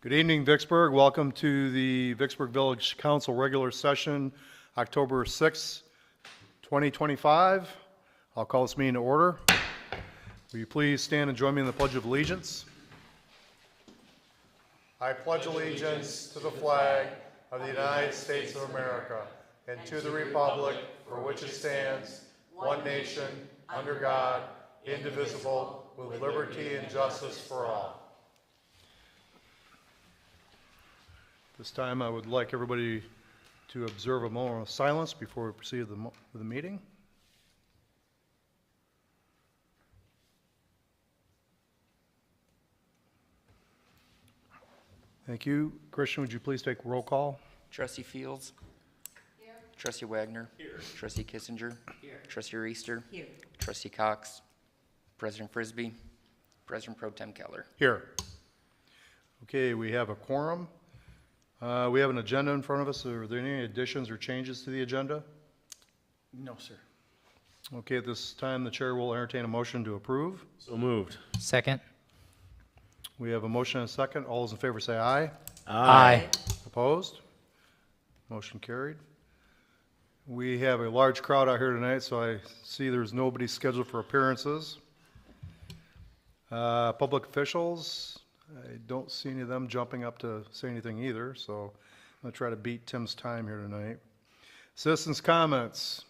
Good evening, Vicksburg. Welcome to the Vicksburg Village Council regular session, October 6, 2025. I'll call this meeting to order. Will you please stand and join me in the Pledge of Allegiance? I pledge allegiance to the flag of the United States of America and to the republic for which it stands, one nation, under God, indivisible, with liberty and justice for all. This time, I would like everybody to observe a moment of silence before we proceed with the meeting. Thank you. Christian, would you please take roll call? Trustee Fields. Here. Trustee Wagner. Here. Trustee Kissinger. Here. Trustee Reister. Here. Trustee Cox. President Frisbee. President Pro Tem Keller. Here. Okay, we have a quorum. We have an agenda in front of us. Are there any additions or changes to the agenda? No, sir. Okay, at this time, the chair will entertain a motion to approve. So moved. Second. We have a motion and a second. All those in favor say aye. Aye. Opposed? Motion carried. We have a large crowd out here tonight, so I see there's nobody scheduled for appearances. Public officials, I don't see any of them jumping up to say anything either, so I'm going to try to beat Tim's time here tonight. Citizens' comments.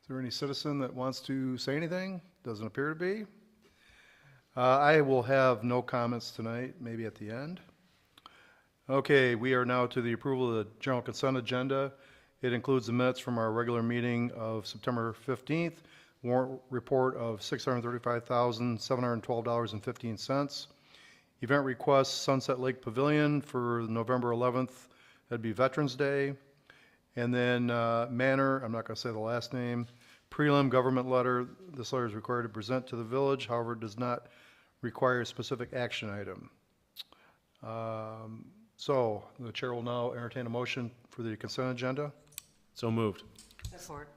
Is there any citizen that wants to say anything? Doesn't appear to be. I will have no comments tonight, maybe at the end. Okay, we are now to the approval of the general consent agenda. It includes the minutes from our regular meeting of September 15th, warrant report of $635,712.15. Event requests, Sunset Lake Pavilion for November 11th, that'd be Veterans Day. And then Manor, I'm not going to say the last name, prelim government letter. This letter is required to present to the village, however, it does not require a specific action item. So the chair will now entertain a motion for the consent agenda. So moved. Support.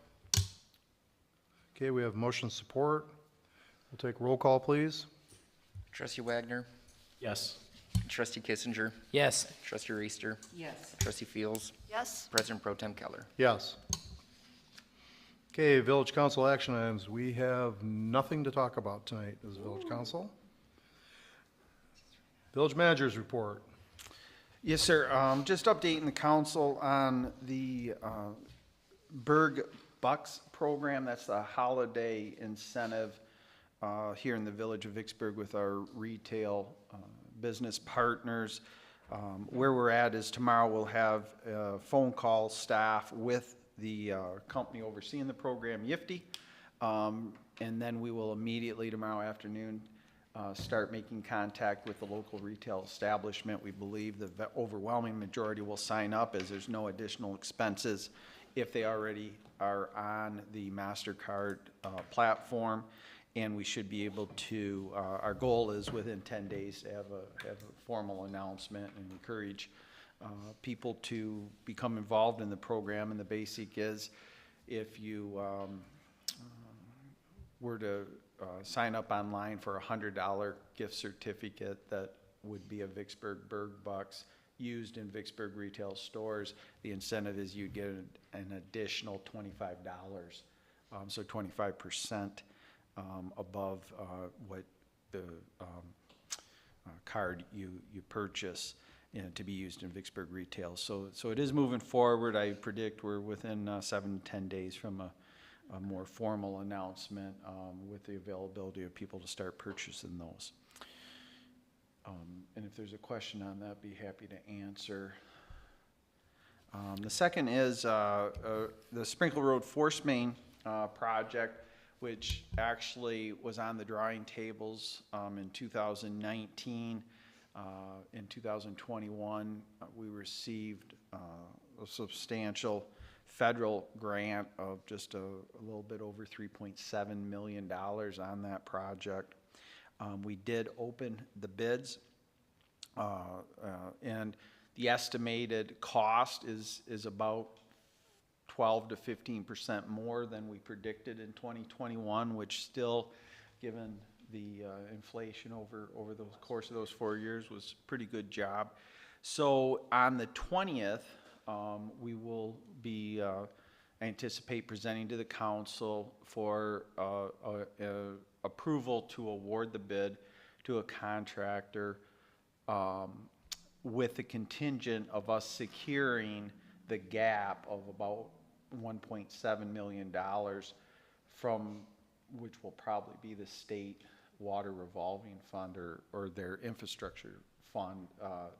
Okay, we have motion support. We'll take roll call, please. Trustee Wagner. Yes. Trustee Kissinger. Yes. Trustee Reister. Yes. Trustee Fields. Yes. President Pro Tem Keller. Yes. Okay, village council action items. We have nothing to talk about tonight as village council. Village managers report. Yes, sir. Just updating the council on the Berg Bucks program. That's the holiday incentive here in the village of Vicksburg with our retail business partners. Where we're at is tomorrow we'll have phone call staff with the company overseeing the program, YIFTY, and then we will immediately tomorrow afternoon start making contact with the local retail establishment. We believe the overwhelming majority will sign up as there's no additional expenses if they already are on the MasterCard platform, and we should be able to, our goal is within 10 days to have a formal announcement and encourage people to become involved in the program. And the basic is if you were to sign up online for a $100 gift certificate that would be a Vicksburg Berg Bucks used in Vicksburg retail stores, the incentive is you get an additional $25, so 25% above what the card you purchase to be used in Vicksburg retail. So it is moving forward. I predict we're within 7 to 10 days from a more formal announcement with the availability of people to start purchasing those. And if there's a question on that, be happy to answer. The second is the Sprinkle Road Force Main project, which actually was on the drawing tables in 2019. In 2021, we received a substantial federal grant of just a little bit over $3.7 million on that project. We did open the bids, and the estimated cost is about 12 to 15% more than we predicted in 2021, which still, given the inflation over the course of those 4 years, was a pretty good job. So on the 20th, we will be, I anticipate presenting to the council for approval to award the bid to a contractor with the contingent of us securing the gap of about $1.7 million from, which will probably be the state water revolving fund or their infrastructure fund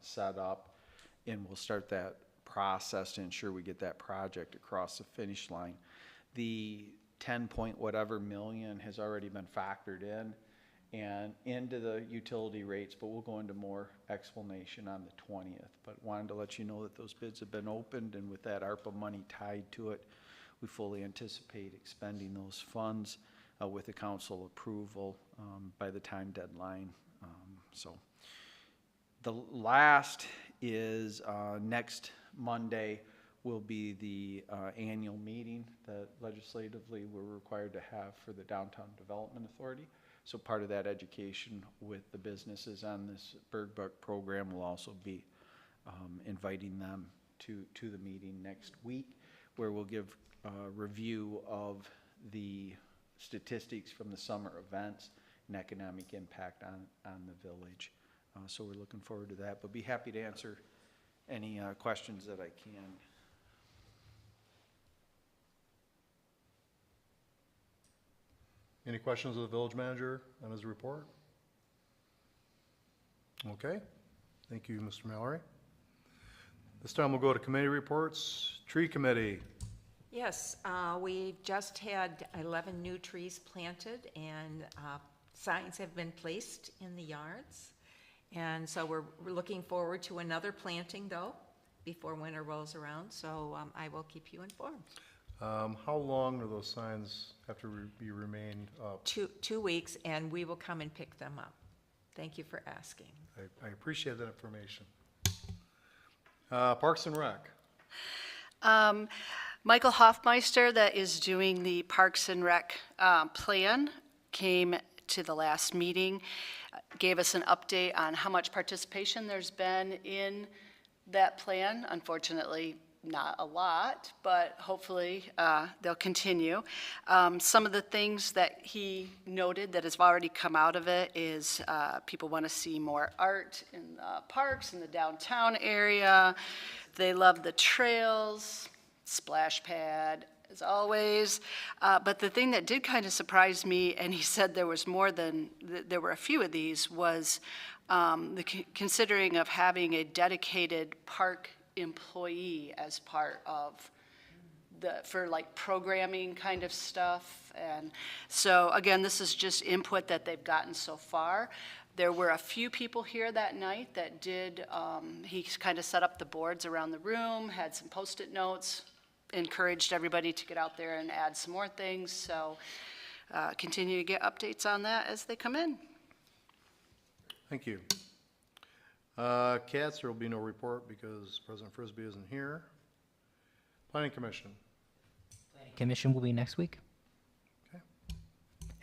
set up, and we'll start that process to ensure we get that project across the finish line. The 10 point whatever million has already been factored in and into the utility rates, but we'll go into more explanation on the 20th. But wanted to let you know that those bids have been opened, and with that ARPA money tied to it, we fully anticipate expending those funds with the council approval by the time deadline. So the last is next Monday will be the annual meeting that legislatively we're required to have for the Downtown Development Authority. So part of that education with the businesses on this Bird Buck program will also be inviting them to the meeting next week, where we'll give a review of the statistics from the summer events and economic impact on the village. So we're looking forward to that, but be happy to answer any questions that I can. Any questions of the village manager on his report? Okay, thank you, Mr. Mallory. This time we'll go to committee reports. Tree Committee. Yes, we just had 11 new trees planted, and signs have been placed in the yards. And so we're looking forward to another planting, though, before winter rolls around, so I will keep you informed. How long do those signs have to be remained up? 2 weeks, and we will come and pick them up. Thank you for asking. I appreciate that information. Parks and Rec. Michael Hoffmeister, that is doing the Parks and Rec plan, came to the last meeting, gave us an update on how much participation there's been in that plan. Unfortunately, not a lot, but hopefully they'll continue. Some of the things that he noted that has already come out of it is people want to see more art in the parks, in the downtown area. They love the trails, splash pad, as always. But the thing that did kind of surprise me, and he said there was more than, there were a few of these, was considering of having a dedicated park employee as part of for like programming kind of stuff. And so again, this is just input that they've gotten so far. There were a few people here that night that did, he kind of set up the boards around the room, had some Post-it notes, encouraged everybody to get out there and add some more things. So continue to get updates on that as they come in. Thank you. Cats, there will be no report because President Frisbee isn't here. Planning Commission. Commission will be next week. Okay.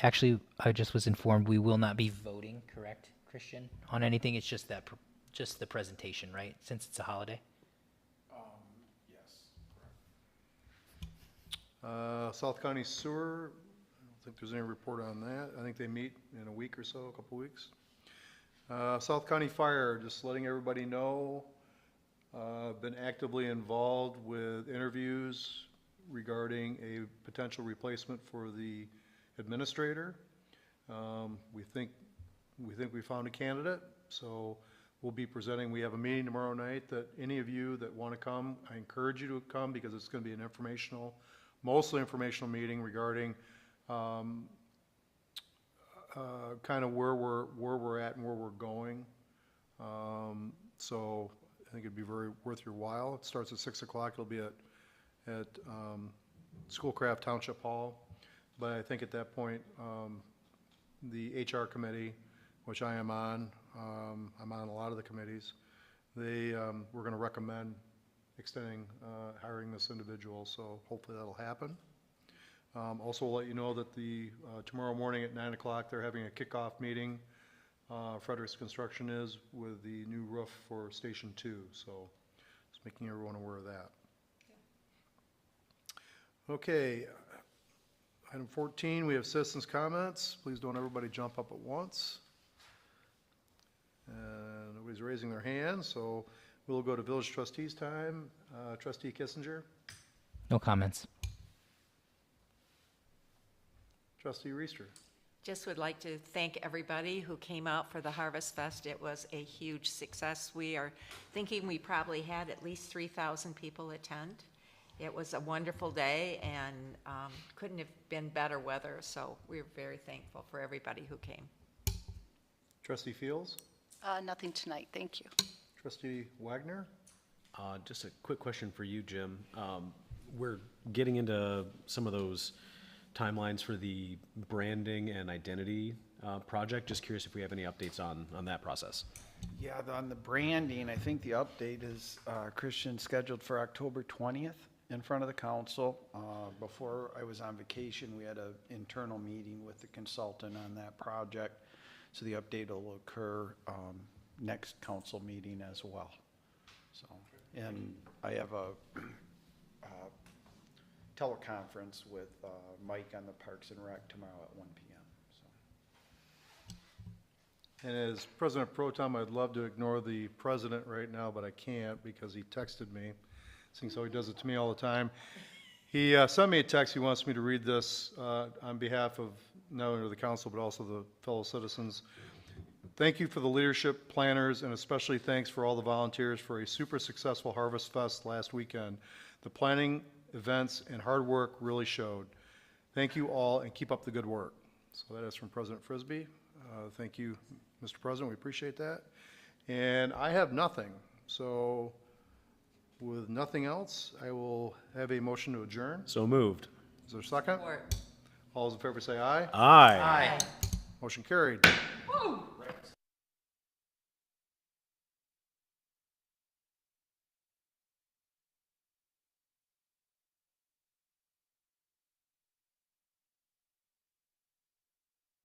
Actually, I just was informed we will not be voting, correct, Christian, on anything. It's just that, just the presentation, right? Since it's a holiday. Yes, correct. South County Sewer, I don't think there's any report on that. I think they meet in a week or so, a couple weeks. South County Fire, just letting everybody know, been actively involved with interviews regarding a potential replacement for the administrator. We think we found a candidate, so we'll be presenting. We have a meeting tomorrow night that any of you that want to come, I encourage you to come because it's going to be an informational, mostly informational meeting regarding kind of where we're at and where we're going. So I think it'd be very worth your while. It starts at 6 o'clock. It'll be at Schoolcraft Township Hall. But I think at that point, the HR committee, which I am on, I'm on a lot of the committees, we're going to recommend extending, hiring this individual. So hopefully that'll happen. Also, we'll let you know that tomorrow morning at 9 o'clock, they're having a kickoff meeting Frederick's Construction is with the new roof for Station 2, so just making everyone aware of that. Okay, item 14, we have citizens' comments. Please don't everybody jump up at once. And nobody's raising their hand, so we'll go to village trustees' time. Trustee Kissinger, No comments. trustee Reister. Just would like to thank everybody who came out for the Harvest Fest. It was a huge success. We are thinking we probably had at least 3,000 people attend. It was a wonderful day and couldn't have been better weather, so we're very thankful for everybody who came. Trustee Fields, Nothing tonight, thank you. trustee Wagner. Just a quick question for you, Jim. We're getting into some of those timelines for the branding and identity project. Just curious if we have any updates on that process. Yeah, on the branding, I think the update is, Christian, scheduled for October 20th in front of the council. Before I was on vacation, we had an internal meeting with the consultant on that project. So the update will occur next council meeting as well. So, and I have a teleconference with Mike on the Parks and Rec tomorrow at 1 p.m. So. And as President Pro Tem, I'd love to ignore the president right now, but I can't because he texted me, seeing so he does it to me all the time. He sent me a text. He wants me to read this on behalf of not only the council, but also the fellow citizens. Thank you for the leadership, planners, and especially thanks for all the volunteers for a super successful Harvest Fest last weekend. The planning, events, and hard work really showed. Thank you all, and keep up the good work. So that is from President Frisbee. Thank you, Mr. President. We appreciate that. And I have nothing. So with nothing else, I will have a motion to adjourn. So moved. Is there a second? All those in favor say aye. Aye. Motion carried. Woo!